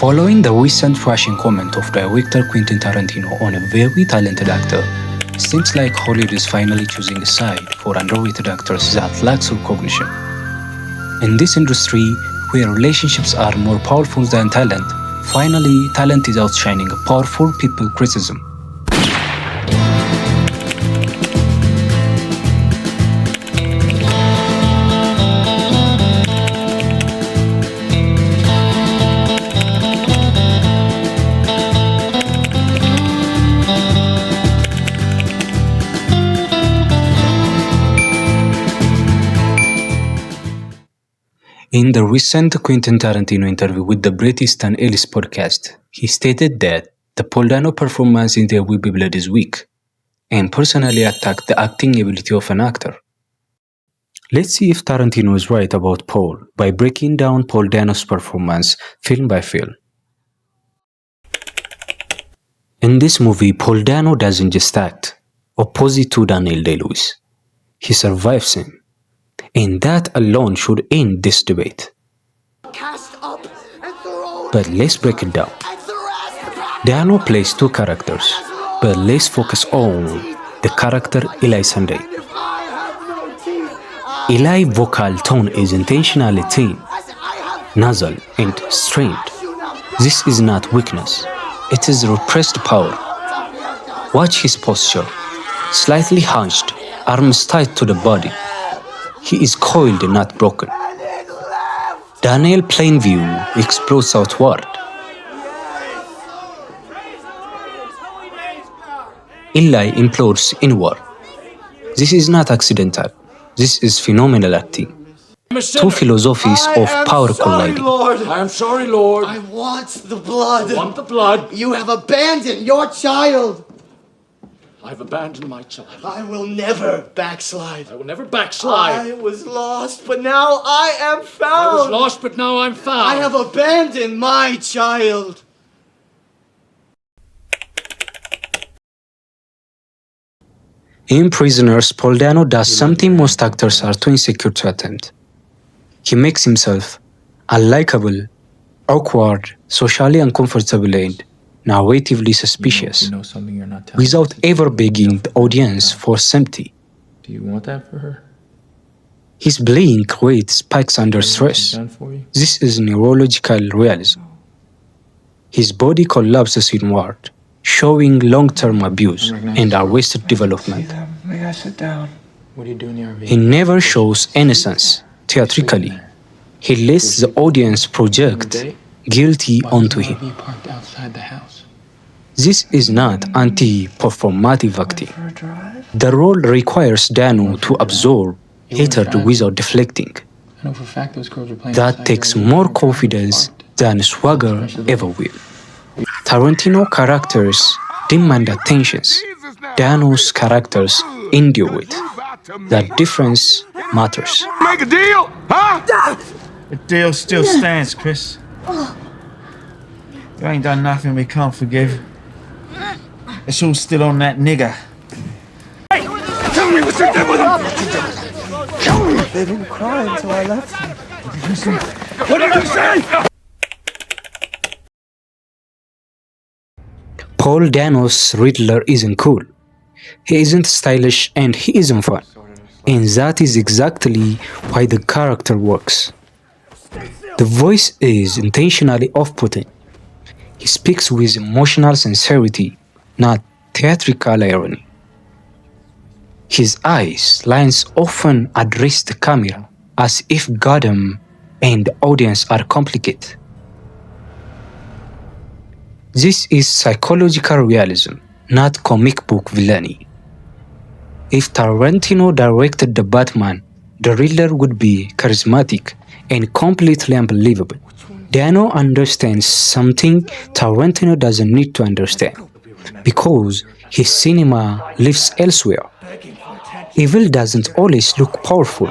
Following the recent fashion comment of director Quentin Tarantino on a very talented actor, it seems like Hollywood is finally choosing a side for underrated actors that lacks recognition. In this industry, where relationships are more powerful than talent, finally talent is outshining powerful people criticism. In the recent Quentin Tarantino interview with the British Stan Ellis podcast, he stated that the Paul Dano performance in There Will Be Blood is weak, and personally attacked the acting ability of an actor. Let's see if Tarantino is right about Paul by breaking down Paul Dano's performance film by film. In this movie, Paul Dano doesn't just act, opposite to Daniel Day-Lewis. He survives him. And that alone should end this debate. But let's break it down. Dano plays two characters, but let's focus on the character Eli Sunday. Eli's vocal tone is intentionally thin, nasal, and strained. This is not weakness, it is repressed power. Watch his posture, slightly hunched, arms tight to the body. He is coiled, not broken. Daniel Plainview explodes outward. Eli implodes inward. This is not accidental. This is phenomenal acting. Two philosophies of power colliding. Lord. I am sorry, Lord. I want the blood. I want the blood. You have abandoned your child. I've abandoned my child. I will never backslide. I will never backslide. I was lost, but now I am found. I was lost, but now I'm found. I have abandoned my child. In Prisoners, Paul Dano does something most actors are too insecure to attempt. He makes himself unlikable, awkward, socially uncomfortable, and narratively suspicious, without ever begging the audience for sympathy. Do you want that for her? His blank create spikes under stress. This is neurological realism. His body collapses inward, showing long-term abuse and arrested development. May I sit down? What are you doing here? He never shows innocence theatrically. He lets the audience project guilty onto him. This is not anti-performative acting. The role requires Dano to absorb hatred without deflecting. That takes more confidence than swagger ever will. Tarantino characters demand attentions. Dano's characters endure it. That difference matters. Make a deal, huh? The deal still stands, Chris. You ain't done nothing we can't forgive. It's all still on that nigger. Hey, tell me what you did with him! Tell me! They didn't cry until I left them. What did you say? Paul Dano's Riddler isn't cool. He isn't stylish and he isn't fun. And that is exactly why the character works. The voice is intentionally off-putting. He speaks with emotional sincerity, not theatrical irony. His eyes lines often address the camera as if Gotham and the audience are complicated. This is psychological realism, not comic book villainy. If Tarantino directed the Batman, the Riddler would be charismatic and completely unbelievable. Dano understands something Tarantino doesn't need to understand, because his cinema lives elsewhere. Evil doesn't always look powerful.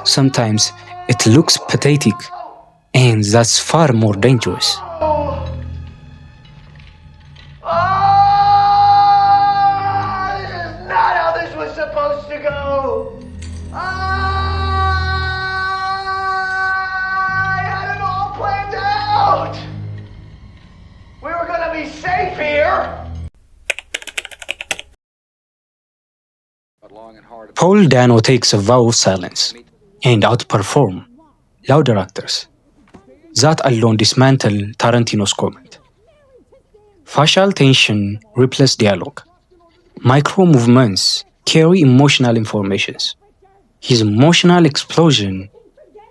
Sometimes it looks pathetic, and that's far more dangerous. Supposed to go. I had it all planned out. Paul Dano takes a vow of silence and outperform louder actors. That alone dismantle Tarantino's comment. Facial tension replaces dialogue. Micro movements carry emotional informations. His emotional explosion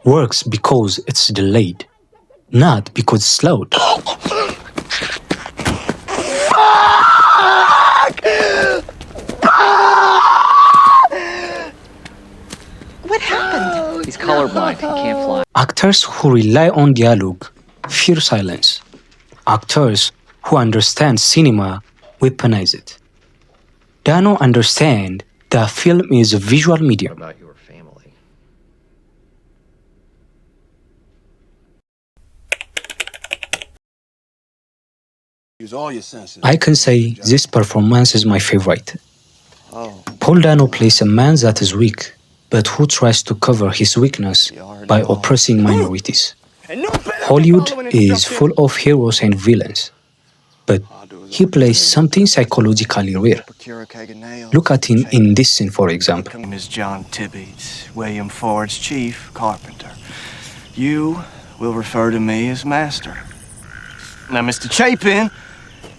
works because it's delayed, not because it's loud. What happened? He's colorblind. He can't fly. Actors who rely on dialogue fear silence. Actors who understand cinema weaponize it. Dano understands that film is a visual medium. About your family. Use all your senses. I can say this performance is my favorite. Paul Dano plays a man that is weak, but who tries to cover his weakness by oppressing minorities. Hollywood is full of heroes and villains, but he plays something psychologically rare. Look at him in this scene, for example. My name is John Tibbets, William Ford's chief carpenter. You will refer to me as master. Now, Mr. Chapin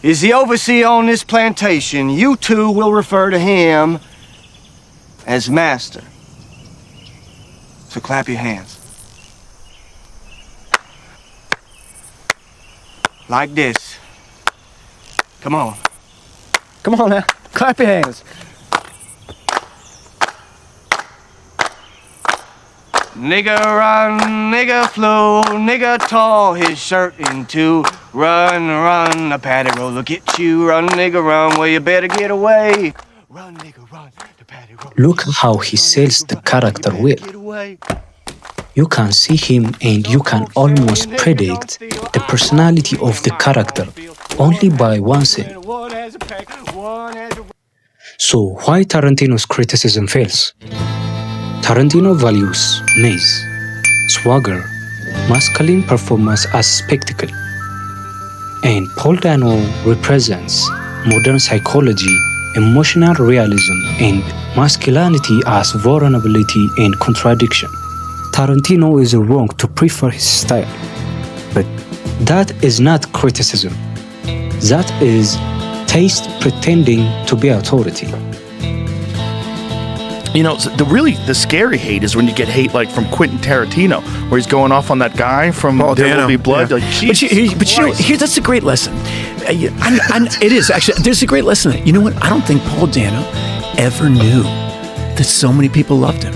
is the overseer on this plantation. You two will refer to him as master. So clap your hands. Like this. Come on. Come on now. Clap your hands. Nigga run, nigga flew, nigga tore his shirt in two. Run, run, a paddy roller get you. Run, nigga, run, well, you better get away. Run, nigga, run, the paddy roller. Look how he sells the character well. You can see him and you can almost predict the personality of the character only by one scene. So why Tarantino's criticism fails? Tarantino values maze, swagger, masculine performance as spectacle. And Paul Dano represents modern psychology, emotional realism, and masculinity as vulnerability and contradiction. Tarantino is wrong to prefer his style, but that is not criticism. That is taste pretending to be authority. You know, the scary hate is when you get hate like from Quentin Tarantino, where he's going off on that guy from There Will Be Blood. Yeah. Like, but you know, here, that's a great lesson. It is, actually. There's a great lesson. You know what? I don't think Paul Dano ever knew that so many people loved him.